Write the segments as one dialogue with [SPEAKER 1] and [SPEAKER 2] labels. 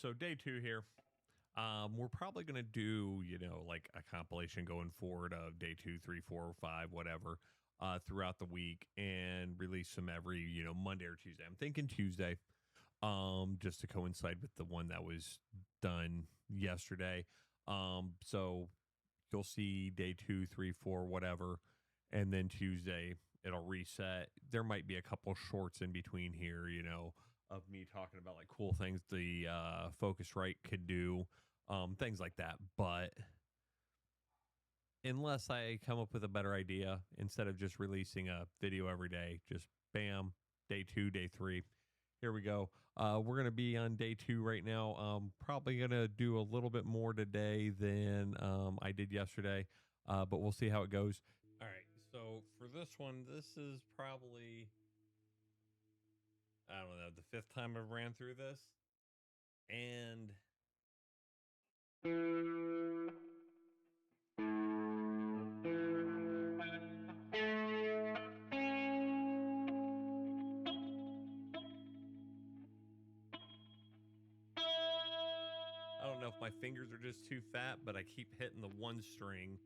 [SPEAKER 1] So day 2 here. We're probably gonna do, like a compilation going forward of day 2, 3, 4, 5, whatever, throughout the week and release them every, Monday or Tuesday. I'm thinking Tuesday, just to coincide with the one that was done yesterday. So you'll see day 2, 3, 4, whatever, and then Tuesday it'll reset. There might be a couple shorts in between here, of me talking about like cool things the Focusrite could do, things like that. But unless I come up with a better idea, instead of just releasing a video every day, just bam, day 2, day 3. Here we go. We're going to be on day 2 right now. Probably going to do a little bit more today than I did yesterday, but we'll see how it goes. All right. So for this one, this is probably, I don't know, the 5th time I've ran through this. And I don't know if my fingers are just too fat, but I keep hitting the one string.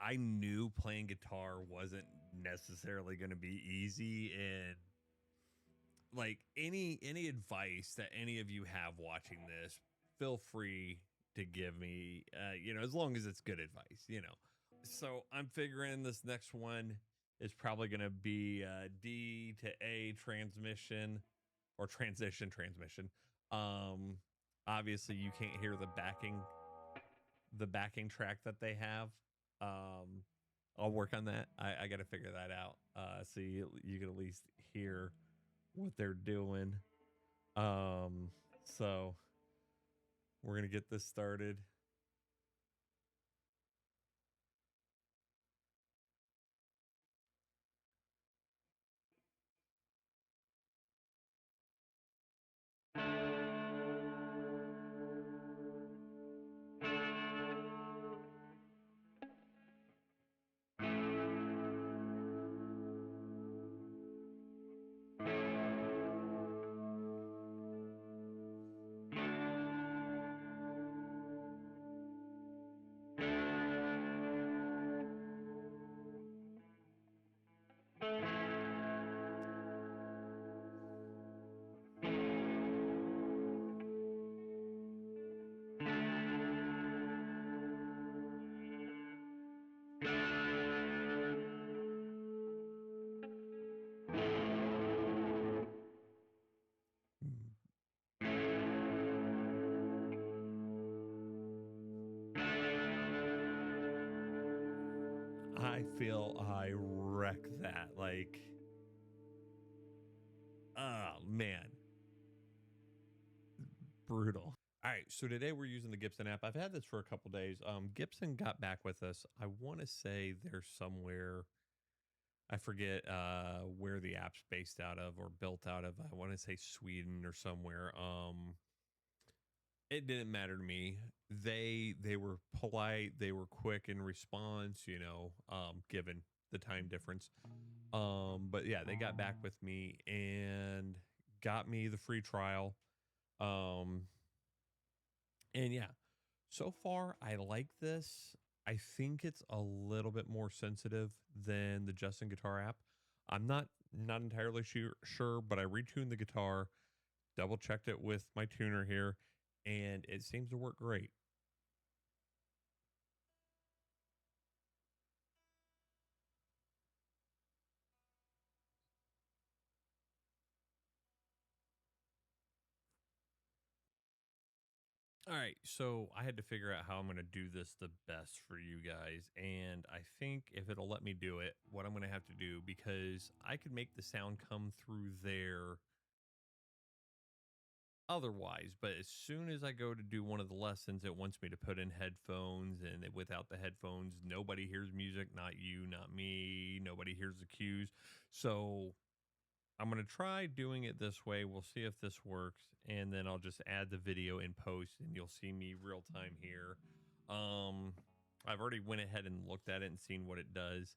[SPEAKER 1] I knew playing guitar wasn't necessarily going to be easy, and like any advice that any of you have watching this, feel free to give me, as long as it's good advice. So I'm figuring this next one is probably going to be D to A transmission, or transition transmission. um Obviously you can't hear the backing track that they have. um I'll work on that. I got to figure that out, so you can at least hear what they're doing. So we're gonna get this started. I feel I wrecked that. Like, oh man, brutal. All right, so today we're using the Gibson app. I've had this for a couple days. Gibson got back with us. I want to say they're somewhere. I forget where the app's based out of or built out of. I want to say Sweden or somewhere. It didn't matter to me. They were polite. They were quick in response. Given the time difference. But yeah, they got back with me and got me the free trial. Um, and yeah, so far I like this. I think it's a little bit more sensitive than the Justin Guitar app. I'm not entirely sure, but I retuned the guitar, double checked it with my tuner here, and it seems to work great. All right, so I had to figure out how I'm going to do this the best for you guys. And I think if it'll let me do it, what I'm going to have to do, because I could make the sound come through there otherwise, but as soon as I go to do one of the lessons, it wants me to put in headphones, and without the headphones, nobody hears music, not you, not me, nobody hears the cues. So I'm going to try doing it this way. We'll see if this works, and then I'll just add the video in post, and you'll see me real time here. Um, I've already went ahead and looked at it and seen what it does.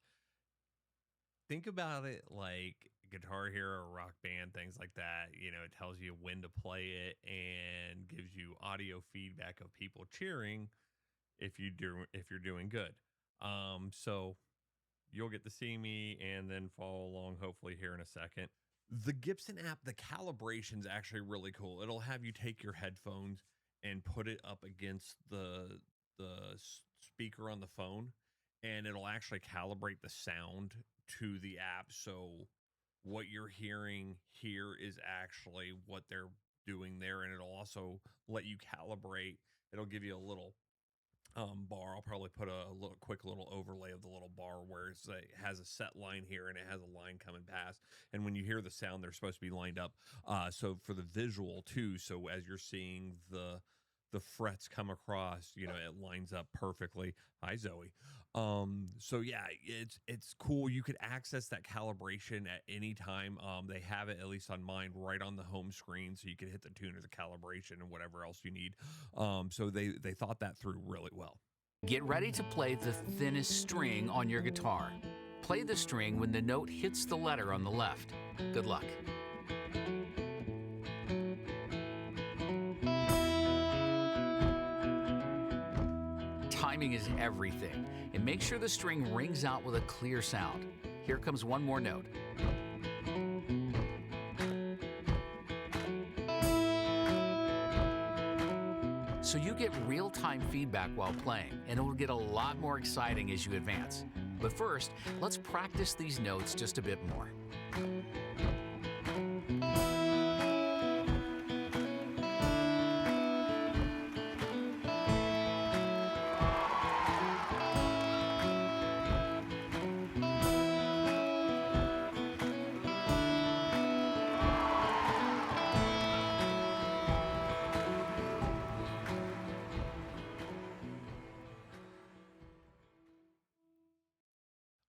[SPEAKER 1] Think about it like Guitar Hero, Rock Band, things like that. You know, it tells you when to play it and gives you audio feedback of people cheering if you're doing good. So you'll get to see me and then follow along hopefully here in a second. The Gibson app, the calibration's actually really cool. It'll have you take your headphones and put it up against the speaker on the phone, and it'll actually calibrate the sound to the app. So what you're hearing here is actually what they're doing there, and it'll also let you calibrate. It'll give you a little bar. I'll probably put a little quick little overlay of the little bar where it has a set line here and it has a line coming past. And when you hear the sound, they're supposed to be lined up. So for the visual too. So as you're seeing the frets come across, you know, it lines up perfectly. Hi, Zoe. So yeah, it's cool. You could access that calibration at any time. They have it, at least on mine, right on the home screen, so you can hit the tuner, the calibration, and whatever else you need. So they thought that through really well.
[SPEAKER 2] Get ready to play the thinnest string on your guitar. Play the string when the note hits the letter on the left. Good luck. Timing is everything, and make sure the string rings out with a clear sound. Here comes one more note. So you get real-time feedback while playing, and it will get a lot more exciting as you advance. But first, let's practice these notes just a bit more.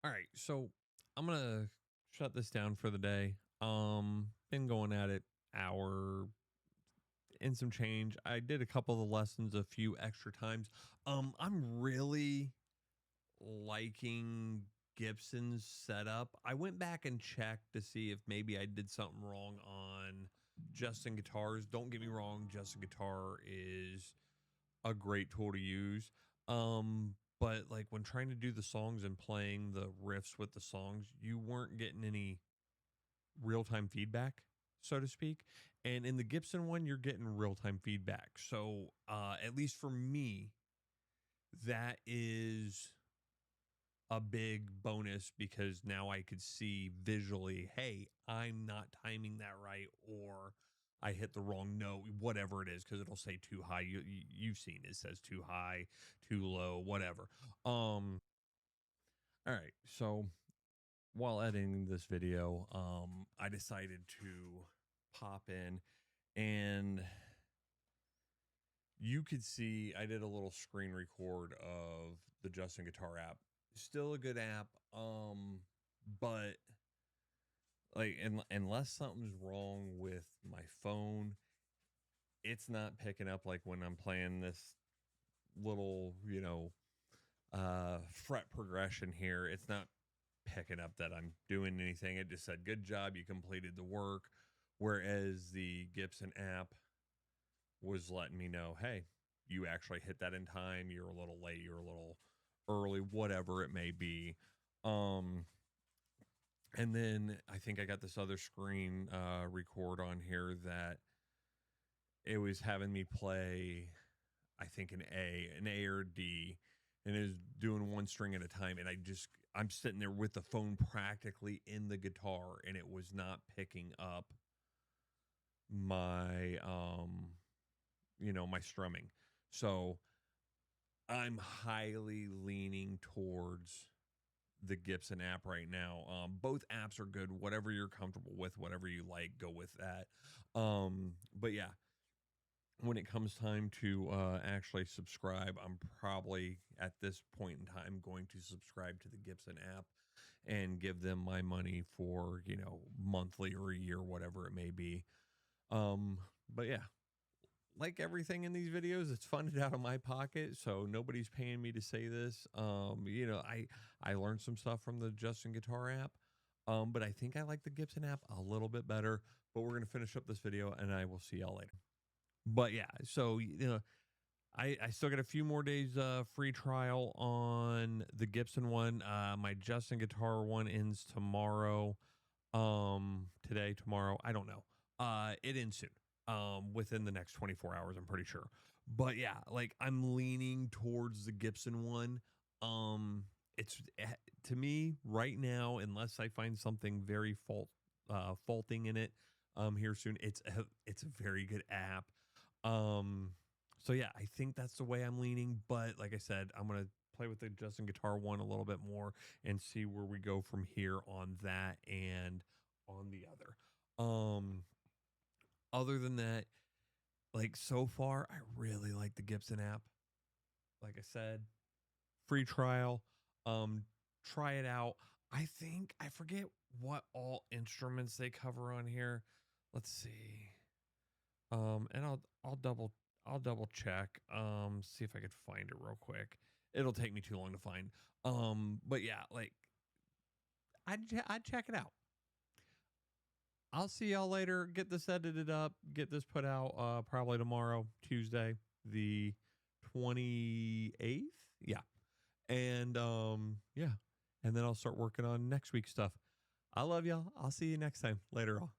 [SPEAKER 1] All right, so I'm gonna shut this down for the day. Been going at it hour and some change. I did a couple of the lessons a few extra times. I'm really liking Gibson's setup. I went back and checked to see if maybe I did something wrong on Justin Guitars. Don't get me wrong, Justin Guitar is a great tool to use. But like when trying to do the songs and playing the riffs with the songs, you weren't getting any real-time feedback, so to speak. And in the Gibson one, you're getting real-time feedback. So at least for me, that is a big bonus, because now I could see visually, hey, I'm not timing that right, or I hit the wrong note, whatever it is, because it'll say too high. You've seen it says too high, too low, whatever. All right, so while editing this video, I decided to pop in, and you could see I did a little screen record of the Justin Guitar app. Still a good app, but like unless something's wrong with my phone, it's not picking up. Like when I'm playing this little, fret progression here, it's not picking up that I'm doing anything. It just said, good job, you completed the work. Whereas the Gibson app was letting me know, hey, you actually hit that in time, you're a little late, you're a little early, whatever it may be. And then I think I got this other screen record on here that it was having me play, I think an A or D, and it was doing one string at a time. And I'm sitting there with the phone practically in the guitar, and it was not picking up my, my strumming. So I'm highly leaning towards the Gibson app right now. Both apps are good. Whatever you're comfortable with, whatever you like, go with that. But yeah, when it comes time to actually subscribe, I'm probably at this point in time going to subscribe to the Gibson app and give them my money for, monthly or a year, whatever it may be. But yeah, like everything in these videos, it's funded out of my pocket, so nobody's paying me to say this. I learned some stuff from the Justin Guitar app, but I think I like the Gibson app a little bit better. But we're gonna finish up this video, and I will see y'all later. But yeah, so I still got a few more days free trial on the Gibson one. My Justin Guitar one ends tomorrow. Today, tomorrow, I don't know. It ends soon. Within the next 24 hours, I'm pretty sure. But yeah, like I'm leaning towards the Gibson one. It's to me right now, unless I find something very faulting in it here soon. It's a very good app. Um, so yeah, I think that's the way I'm leaning. But like I said, I'm gonna play with the Justin Guitar one a little bit more and see where we go from here on that and on the other. Other than that, like so far, I really like the Gibson app. Like I said, free trial. Um, Try it out. I forget what all instruments they cover on here. Let's see. And I'll double check. See if I could find it real quick. It'll take me too long to find. But yeah, like I'd check it out. I'll see y'all later. Get this edited up. Get this put out probably tomorrow, Tuesday, the 28th. Yeah. And yeah. And then I'll start working on next week's stuff. I love y'all. I'll see you next time. Later on.